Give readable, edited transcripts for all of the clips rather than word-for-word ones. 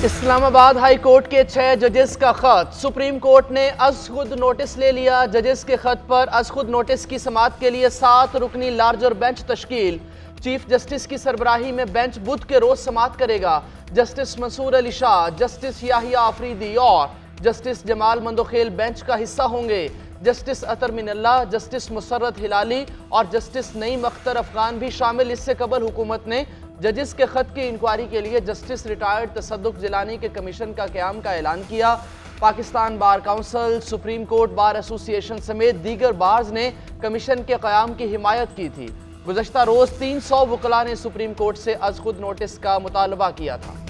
Islamabad high court के 6 जजेस का खत सुप्रीम कोर्ट ने अज खुद नोटिस ले लिया। जजेस के खत पर अज खुद नोटिस की समाअत के लिए 7 रुकनी लार्जर बेंच तश्कील। चीफ जस्टिस की सरबराही में बेंच बुध के रोज समाअत करेगा। जस्टिस मंसूर अली शाह, जस्टिस याहिया आफरीदी और जस्टिस जमाल मंदोखेल बेंच का हिस्सा होंगे। जस्टिस अतर मिनल्ला, जस्टिस मुसर्रत हिलाली और जस्टिस नईम अख्तर अफगान भी शामिल। इससे कबल हुकूमत ने जजेस के खत की इंक्वायरी के लिए जस्टिस रिटायर्ड तसद्दुक जिलानी के कमीशन का क़याम का ऐलान किया। Pakistan bar council, supreme court bar association समेत दीगर बार्स ने कमीशन के क़याम की हिमायत की थी। गुज़श्ता रोज़ 300 वकला ने सुप्रीम कोर्ट से अज खुद नोटिस का मुतालबा किया था।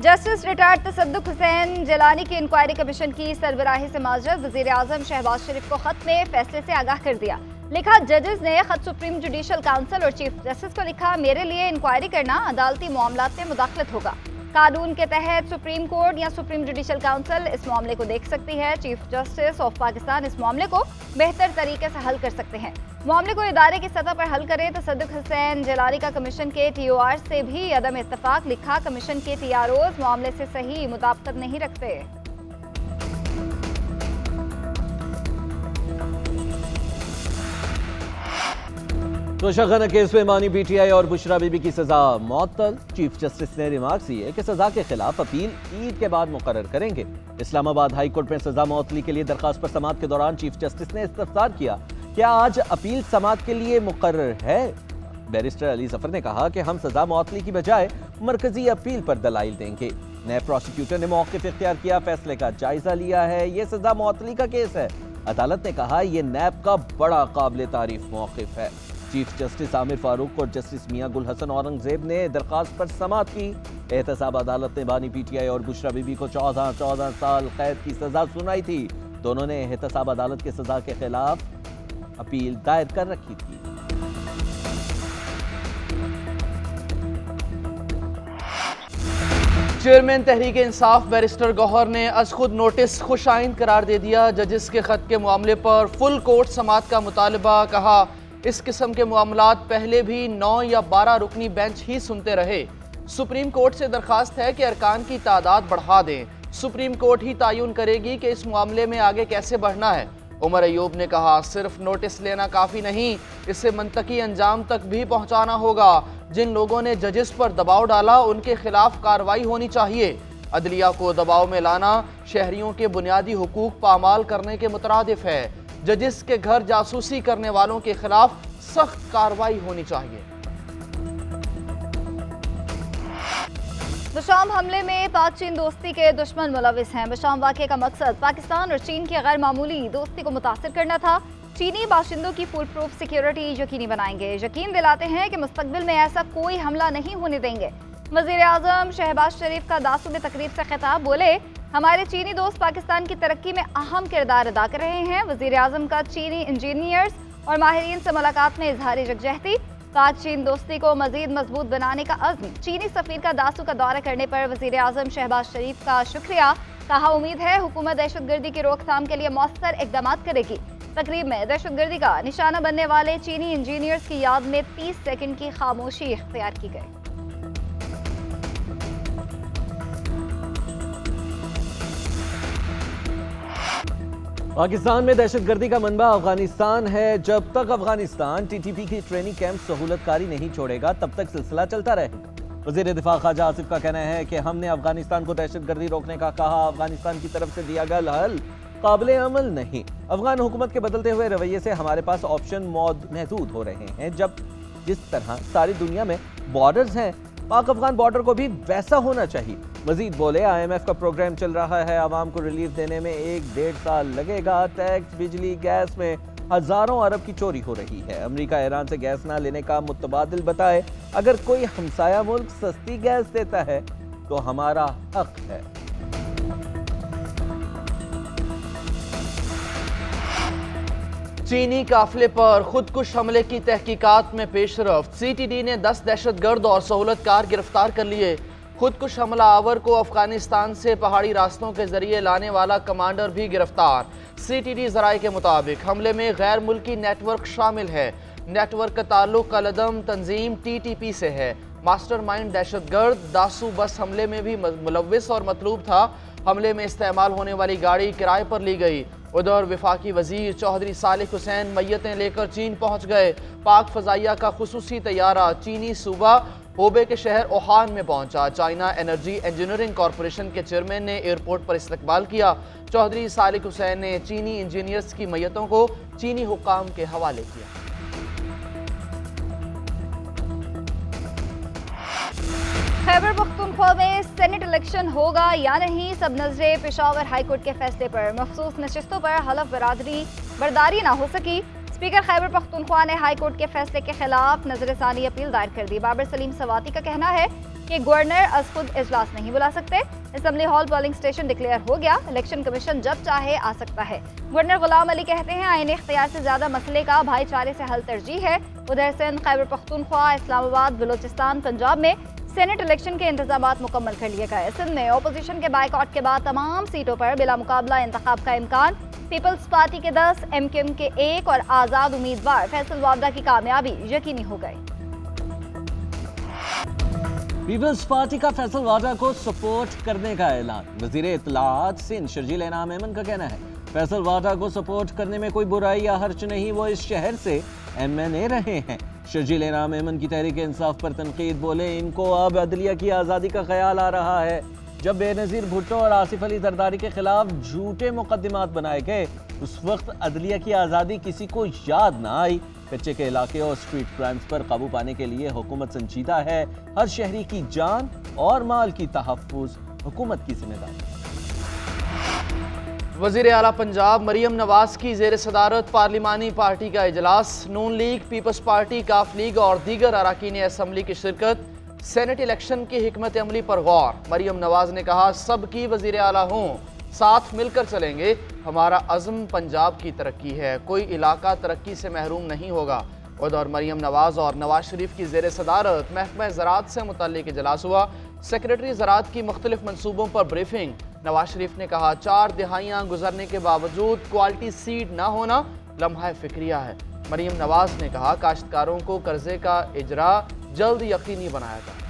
जस्टिस रिटायर्ड तसद्दुक हुसैन जिलानी की इंक्वायरी कमीशन की सरबराही से माजरत वज़ीर आज़म शहबाज शरीफ को खत में फैसले से आगाह कर दिया। लिखा, जजेस ने खत सुप्रीम जुडिशल काउंसिल और चीफ जस्टिस को लिखा, मेरे लिए इंक्वायरी करना अदालती मामलात में मुदाखलत होगा। कानून के तहत सुप्रीम कोर्ट या सुप्रीम जुडिशल काउंसिल इस मामले को देख सकती है। चीफ जस्टिस ऑफ पाकिस्तान इस मामले को बेहतर तरीके से हल कर सकते हैं। मामले को इदारे की सतह पर हल करे। तसद्दुक हुसैन जिलानी का कमीशन के TOR से भी अदम इत्तफाक। लिखा, कमीशन के TROs मामले से सही मुताबिकत नहीं रखते। तोशाखाना केस में मानी PTI और बुशरा बीबी की सजा मुअत्तल। चीफ जस्टिस ने रिमार्क्स दिए कि सजा के खिलाफ अपील ईद के बाद मुकर्रर करेंगे। इस्लामाबाद हाई कोर्ट में सजा मुअत्तली के लिए दरखास्त पर समाअत के दौरान चीफ जस्टिस ने इस्तफसार किया, क्या आज अपील समाअत के लिए मुकर्रर है? बैरिस्टर अली जफर ने कहा कि हम सजा मुअत्तली की बजाय मरकजी अपील पर दलाइल देंगे। नैब प्रोसिक्यूटर ने मौक़िफ़ इख्तियार किया, फैसले का जायजा लिया है। ये सजा मुअत्तली का केस है। अदालत ने कहा यह नैब का बड़ा काबिल तारीफ मौक़िफ़ है। चीफ जस्टिस आमिर फारूक और जस्टिस मियां गुल हसन औरंगजेब ने दरखास्त पर समाअत की। एहतसाब अदालत ने बानी PTI और बुशरा बीबी को 14 साल कैद की सजा सुनाई थी। दोनों ने एहतसाब अदालत की सजा के खिलाफ अपील दायर कर रखी थी। चेयरमैन तहरीक इंसाफ बैरिस्टर गौहर ने अज खुद नोटिस खुशाइंद करार दे दिया। जजेस के खत के मामले पर फुल कोर्ट समाअत का मुतालबा। कहा, इस किस्म के मामलात पहले भी 9 या 12 रुकनी बेंच ही सुनते रहे। सुप्रीम कोर्ट से दरखास्त है कि अरकान की तादाद बढ़ा दें। सुप्रीम कोर्ट ही तयन करेगी कि इस मामले में आगे कैसे बढ़ना है। उमर अयूब ने कहा, सिर्फ नोटिस लेना काफ़ी नहीं, इसे मंतकी अंजाम तक भी पहुंचाना होगा। जिन लोगों ने जजेस पर दबाव डाला उनके खिलाफ कार्रवाई होनी चाहिए। अदलिया को दबाव में लाना शहरियों के बुनियादी हुकूक पामाल करने के मुतरादिफ है। जजेस के घर जासूसी करने वालों के खिलाफ सख्त कार्रवाई होनी चाहिए। बशाम हमले में पाक चीन दोस्ती के दुश्मन मुलविस हैं। बशाम वाक़े का मकसद पाकिस्तान और चीन की गैर मामूली दोस्ती को मुतासिर करना था। चीनी बाशिंदों की फुल प्रूफ सिक्योरिटी यकीनी बनाएंगे। यकीन दिलाते हैं कि मुस्तकबिल में ऐसा कोई हमला नहीं होने देंगे। वज़ीर आज़म शहबाज शरीफ का दासू में तकरीब से खिताब, बोले, हमारे चीनी दोस्त पाकिस्तान की तरक्की में अहम किरदार अदा कर रहे हैं। वज़ीर आज़म का चीनी इंजीनियर्स और माहिरीन से मुलाकात में इजहार यकजहती। पाक चीन दोस्ती को मजीद मजबूत बनाने का अज़्म। चीनी सफ़ीर का दासू का दौरा करने पर वज़ीर आज़म शहबाज शरीफ का शुक्रिया। कहा, उम्मीद है हुकूमत दहशतगर्दी की रोकथाम के लिए मौसर इक़दाम करेगी। तकरीब में दहशतगर्दी का निशाना बनने वाले चीनी इंजीनियर्स की याद में 30 सेकंड की खामोशी इख्तियार की गई। पाकिस्तान में दहशतगर्दी का मनबा अफगानिस्तान है। जब तक अफगानिस्तान TTP की ट्रेनिंग कैंप सहूलतकारी नहीं छोड़ेगा तब तक सिलसिला चलता रहेगा। वज़ीर दिफा ख्वाजा आसिफ का कहना है कि हमने अफगानिस्तान को दहशतगर्दी रोकने का कहा, अफगानिस्तान की तरफ से दिया गया हल काबिल अमल नहीं। अफगान हुकूमत के बदलते हुए रवैये से हमारे पास ऑप्शन महदूद हो रहे हैं। जब जिस तरह सारी दुनिया में बॉर्डर्स हैं, पाक अफगान बॉर्डर को भी वैसा होना चाहिए। मजीद बोले, IMF का प्रोग्राम चल रहा है, आवाम को रिलीफ देने में 1-1.5 साल लगेगा। टैक्स, बिजली, गैस में हजारों अरब की चोरी हो रही है। अमेरिका ईरान से गैस ना लेने का मुतबादिल बताए। अगर कोई हमसाया मुल्क सस्ती गैस देता है तो हमारा हक है। चीनी काफिले पर खुदकुश हमले की तहकीकात में पेशरफ्त। CTD ने 10 दहशतगर्द और सहूलतकार गिरफ्तार कर लिए। खुदकुश हमला आवर को अफगानिस्तान से पहाड़ी रास्तों के जरिए लाने वाला कमांडर भी गिरफ्तार। CTD जराये के मुताबिक हमले में गैर मुल्की नेटवर्क शामिल है। नेटवर्क का ताल्लुक कलदम तंजीम TTP से है। मास्टरमाइंड दहशतगर्द दासू बस हमले में भी मुलव्विस और मतलूब था। हमले में इस्तेमाल होने वाली गाड़ी किराए पर ली गई। उधर वफाकी वजीर चौधरी सालिक हुसैन मैयतें लेकर चीन पहुंच गए। पाक फजाइया का खुसूसी तैयारा चीनी सूबा होबे के शहर ओहान में पहुंचा। चाइना एनर्जी इंजीनियरिंग कॉरपोरेशन के चेयरमैन ने एयरपोर्ट पर इस्तकबाल किया। चौधरी सालिक हुसैन ने चीनी इंजीनियर्स की मैयतों को चीनी हुक्काम के हवाले किया। खैबर पख्तूनख्वा में सेनेट इलेक्शन होगा या नहीं, सब नजरें पेशावर हाईकोर्ट के फैसले पर। मखसूस नशिस्तों पर हलफ बर्दारी ना हो सकी। स्पीकर खैबर पख्तूनख्वा ने हाईकोर्ट के फैसले के खिलाफ नजरसानी अपील दायर कर दी। बाबर सलीम सवाती का कहना है कि गवर्नर अज खुद इजलास नहीं बुला सकते। Assembly hall polling station declare हो गया, इलेक्शन कमीशन जब चाहे आ सकता है। गवर्नर गुलाम अली कहते हैं आईनी इख्तियार से ज्यादा मसले का भाईचारे से हल तरजीह है। उधर सिंध, खैबर पख्तूनख्वा, इस्लामाबाद, बलोचिस्तान, पंजाब में सेनेट इलेक्शन के इंतजामात मुकम्मल कर लिए गए। सिंध में ओपोजिशन के बाइकआउट के बाद तमाम सीटों पर बिला मुकाबला इंतखाब का इम्कान। पीपल्स पार्टी के 10, MQM के 1 और आजाद उम्मीदवार फैसल वावदा की कामयाबी यकीनी हो गई। पीपल्स पार्टी का फैसल वादा को सपोर्ट करने का ऐलान। वजीर इत्तलाआत सिंध शर्जील इनाम एमन का कहना है फैसल वादा को सपोर्ट करने में कोई बुराई या हर्ज नहीं, वो इस शहर से MNA रहे हैं। शर्जील इनाम एमन की तहरीक इंसाफ पर तनकीद, बोले इनको अब अदलिया की आज़ादी का ख्याल आ रहा है। जब बेनज़ीर भुट्टो और आसिफ अली जरदारी के खिलाफ झूठे मुकदमात बनाए गए उस वक्त अदलिया की आज़ादी किसी को याद ना आई। कच्चे के इलाके और स्ट्रीट क्राइम्स पर काबू पाने के लिए हुकूमत संजीदा है। हर शहरी की जान और माल की तहफ़्फ़ुज़ हुकूमत की जिम्मेदारी। वज़ीर आला पंजाब मरियम नवाज की ज़ेर सदारत पार्लिमानी पार्टी का इजलास। नून लीग, पीपल्स पार्टी, काफ लीग और दीगर अरकान असम्बली की शिरकत। सेनेट इलेक्शन की हिकमत अमली पर गौर। मरियम नवाज ने कहा सबकी वज़ीर आला हों, साथ मिलकर चलेंगे। हमारा अज़्म पंजाब की तरक्की है, कोई इलाका तरक्की से महरूम नहीं होगा। उधर मरियम नवाज और नवाज शरीफ की ज़ेर सदारत महकमा ज़राअत से मुतल्लिक़ इजलास हुआ। सेक्रेटरी ज़राअत की मुख्तलिफ मनसूबों पर ब्रीफिंग। नवाज शरीफ ने कहा 4 दिहाइयाँ गुजरने के बावजूद क्वालिटी सीड ना होना लम्हा फ़िक्रिया है। मरियम नवाज ने कहा काश्तकारों को कर्जे का इजरा जल्द यकीनी बनाया जाए।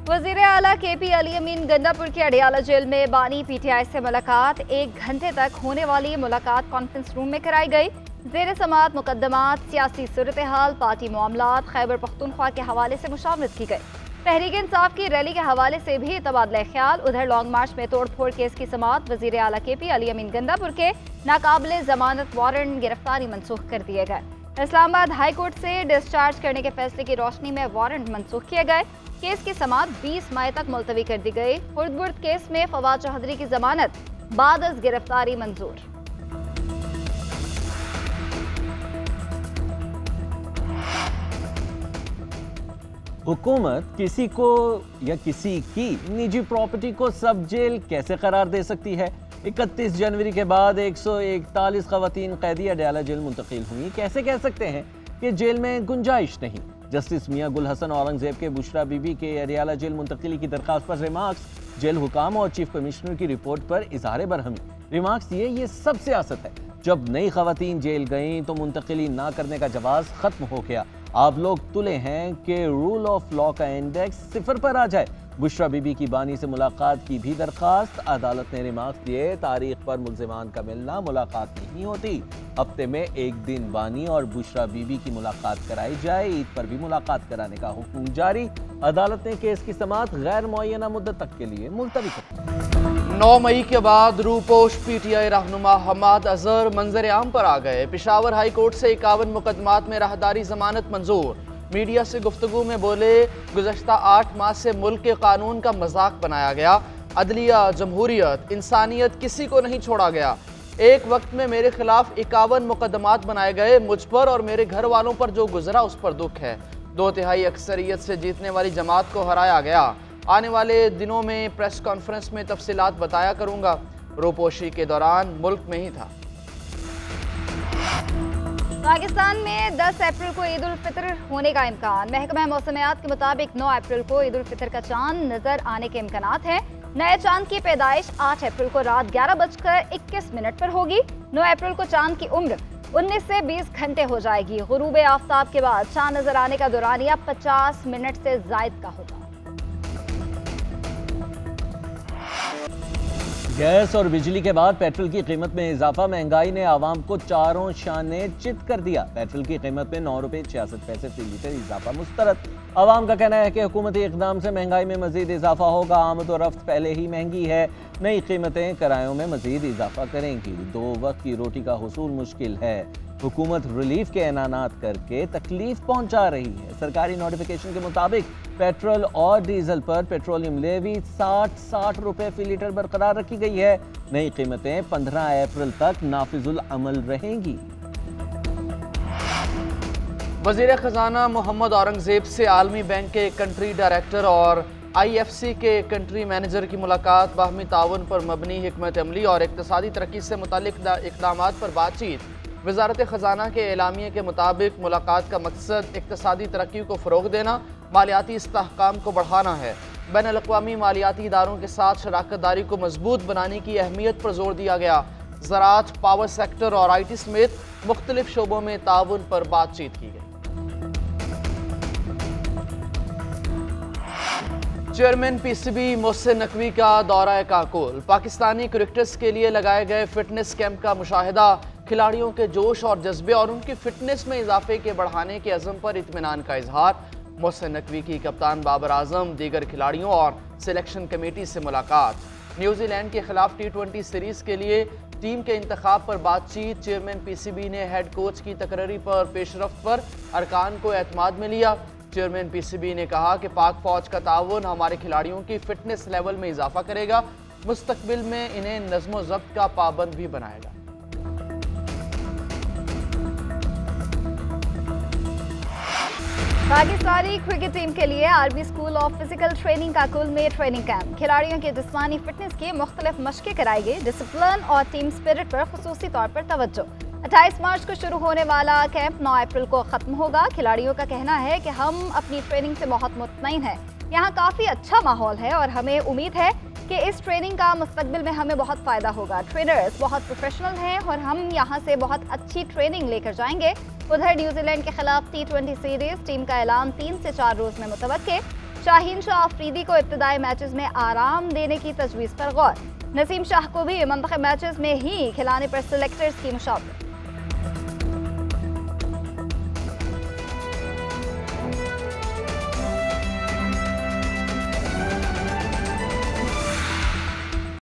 वज़ीर आला KP अली अमीन गंडापुर के अडियाला जेल में बानी PTI से मुलाकात। 1 घंटे तक होने वाली मुलाकात कॉन्फ्रेंस रूम में कराई गई। ज़ेर समाअत मुकदमात, सियासी सूरत हाल, पार्टी मामलात, खैबर पख्तूनख्वा के हवाले से मुशावरत की गई। तहरीक इंसाफ की रैली के हवाले से भी तबादला ख्याल। उधर लॉन्ग मार्च में तोड़फोड़ केस की समाअत। वज़ीर आला KP अली अमीन गंडापुर के नाकाबिले जमानत वारंट गिरफ्तारी मनसूख कर दिए गए। इस्लामाबाद हाई कोर्ट से डिस्चार्ज करने के फैसले की रोशनी में वारंट मनसूख किए गए। केस की समाअत 20 मई तक मुलतवी कर दी गई। हुर्द केस में फवाद चौधरी की जमानत बाद अज गिरफ्तारी मंजूर। हुकूमत किसी को या किसी की निजी प्रॉपर्टी को सब जेल कैसे करार दे सकती है? 31 जनवरी के बाद 141 खवातीन कैदी अडियाला जेल मुंतकिल हुई। कैसे कह सकते हैं कि जेल में गुंजाइश नहीं? जस्टिस मियां गुल हसन औरंगजेब के बुशरा बीबी के अडियाला जेल मुंतकिली की दरखास्त पर रिमार्क्स। जेल हुकाम और चीफ कमिश्नर की रिपोर्ट पर इजहार बरहमी। रिमार्क्स ये सब सियासत है। जब नई खवातीन जेल गईं तो मुंतकिली ना करने का जवाब खत्म हो गया। आप लोग तुले हैं कि रूल ऑफ लॉ का इंडेक्स 0 पर आ जाए। बुशरा बीबी की बानी से मुलाकात की भी दरखास्त। अदालत ने रिमार्क्स दिए तारीख पर मुल्जिमान का मिलना मुलाकात नहीं होती। हफ्ते में 1 दिन बानी और बुशरा बीबी की मुलाकात कराई जाए। ईद पर भी मुलाकात कराने का हुक्म जारी। अदालत ने केस की समाअत गैर मुअय्यना मुद्दत तक के लिए मुलतवी कर दी। 9 मई के बाद रूपोश PTI रहनुमा हमाद अजहर मंजर आम पर आ गए। पेशावर हाई कोर्ट से 51 मुकदमात में राहदारी जमानत मंजूर। मीडिया से गुफ्तगू में बोले गुज़श्ता 8 माह से मुल्क के कानून का मजाक बनाया गया। अदलिया, जमहूरियत, इंसानियत किसी को नहीं छोड़ा गया। एक वक्त में मेरे खिलाफ 51 मुकदमात बनाए गए। मुझ पर और मेरे घर वालों पर जो गुजरा उस पर दुख है। 2/3 अक्सरियत से जीतने वाली जमात को हराया गया। आने वाले दिनों में प्रेस कॉन्फ्रेंस में तफसीलात बताया करूंगा। रूपोशी के दौरान मुल्क में ही था। पाकिस्तान में 10 अप्रैल को ईद उल फितर होने का इम्कान। महकमा मौसमियात के मुताबिक 9 अप्रैल को ईद उल फितर का चांद नजर आने के इम्कानात हैं। नए चांद की पैदाइश 8 अप्रैल को रात 11:21 पर होगी। 9 अप्रैल को चांद की उम्र 19 से 20 घंटे हो जाएगी। गुरूब आफ्ताब के बाद चांद नजर आने का दौरानिया 50 मिनट से जायद का होगा। गैस और बिजली के बाद पेट्रोल की कीमत में इजाफा, महंगाई ने आवाम को चारों शाने चित कर दिया। पेट्रोल की कीमत में 9 रुपये 66 पैसे फी लीटर इजाफा मुस्तरद। आवाम का कहना है कि हुकूमती इकदाम से महंगाई में मजीद इजाफा होगा। आमद और रफ्त पहले ही महंगी है, नई कीमतें किरायों में मजीद इजाफा करेंगी। 2 वक्त की रोटी का हुसूल मुश्किल है। हुकूमत रिलीफ के ऐलानात करके तकलीफ पहुंचा रही है। सरकारी नोटिफिकेशन के मुताबिक पेट्रोल और डीजल पर पेट्रोलियम लेवी 60 रुपये फी लीटर बरकरार रखी गई है। नई कीमतें 15 अप्रैल तक नाफिजुल अमल रहेंगी। वज़ीर ख़जाना मोहम्मद औरंगज़ेब से आलमी बैंक के कंट्री डायरेक्टर और IFC के कंट्री मैनेजर की मुलाकात। बाहमी ताउन पर मबनी हिकमत अमली और इक़्तिसादी तरक्की से मुताल्लिक़ इक़दामात पर बातचीत। वज़ारत ख़जाना के एलामिये के मुताबिक मुलाकात का मकसद इक़्तिसादी तरक्की को फ़रोग़ देना, मालियाती इस्तेहकाम को बढ़ाना है। बैनुल-अक़वामी मालियाती इदारों के साथ शराकत दारी को मजबूत बनाने की अहमियत पर जोर दिया गया। ज़राअत, पावर सेक्टर और IT समेत मुख्तलिफ शोबों में ताउन पर बातचीत की गई। चेयरमैन PCB मोहसिन नकवी का दौरा काकुल। पाकिस्तानी क्रिकेटर्स के लिए लगाए गए फिटनेस कैंप का मुशाहिदा, खिलाड़ियों के जोश और जज्बे और उनकी फिटनेस में इजाफे के बढ़ाने के अज़म पर इत्मीनान का इजहार। मोहसिन नकवी की कप्तान बाबर आजम, दीगर खिलाड़ियों और सिलेक्शन कमेटी से मुलाकात। न्यूजीलैंड के खिलाफ T20 सीरीज के लिए टीम के इंतखाब पर बातचीत। चेयरमैन PCB ने हेड कोच की तकरीरी पर पेशरफ्त पर अरकान को एतमाद में लिया। चेयरमैन PCB ने कहा कि पाक फौज का ताउन हमारे खिलाड़ियों की फिटनेस लेवल में इजाफा करेगा, मुस्तकबिल में इन्हें नज़्म ज़ब्त का पाबंद भी बनाएगा। पाकिस्तानी क्रिकेट टीम के लिए army school of physical training Kakul में ट्रेनिंग कैंप। खिलाड़ियों की जिस्मानी फिटनेस की मुख्तलिफ मशक़ें कराई गई। डिसिप्लिन और टीम स्पिरिट पर खुसूसी तौर पर तवज्जो। 28 मार्च को शुरू होने वाला कैंप 9 अप्रैल को ख़त्म होगा। खिलाड़ियों का कहना है कि हम अपनी ट्रेनिंग से बहुत मुतमईन हैं। यहाँ काफ़ी अच्छा माहौल है और हमें उम्मीद है कि इस ट्रेनिंग का मुस्तकबिल में हमें बहुत फ़ायदा होगा। ट्रेनर्स बहुत प्रोफेशनल हैं और हम यहाँ से बहुत अच्छी ट्रेनिंग लेकर जाएंगे। उधर न्यूजीलैंड के खिलाफ T20 सीरीज टीम का ऐलान 3 से 4 रोज़ में मुतवक्के। शाहीन शाह अफरीदी को इब्तदाई मैचेस में आराम देने की तजवीज़ पर गौर। नसीम शाह को भी मंतखब मैचेस में ही खिलाने पर सिलेक्टर्स की मुशावरत।